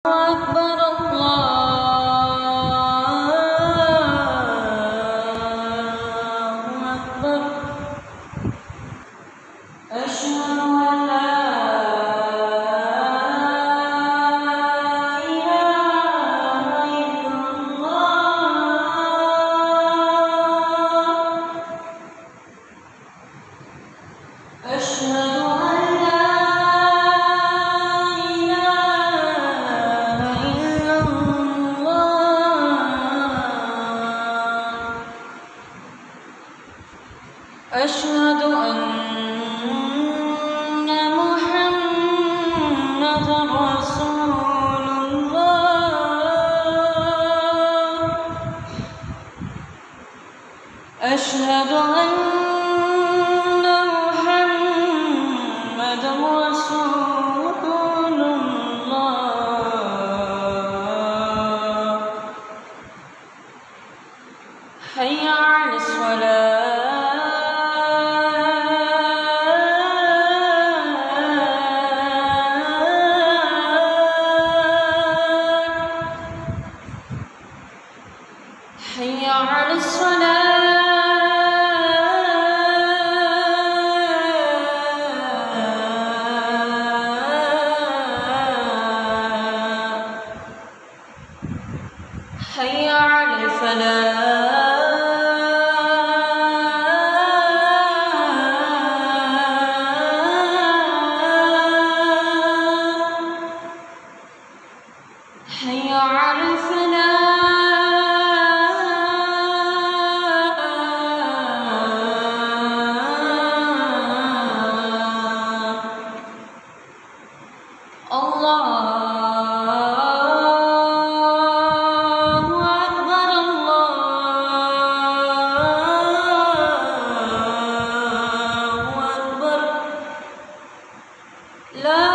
أكبر الله أكبر. أشهد أن لا إله إلا الله. أشهد أن لا إله إلا الله. أشهد أن محمدًا رسول الله. أشهد أن محمدًا رسول الله. حي على الصلاة. حي على الصلاة. حي على الفلاح. حي على الفلاح. الله أكبر. الله أكبر. لا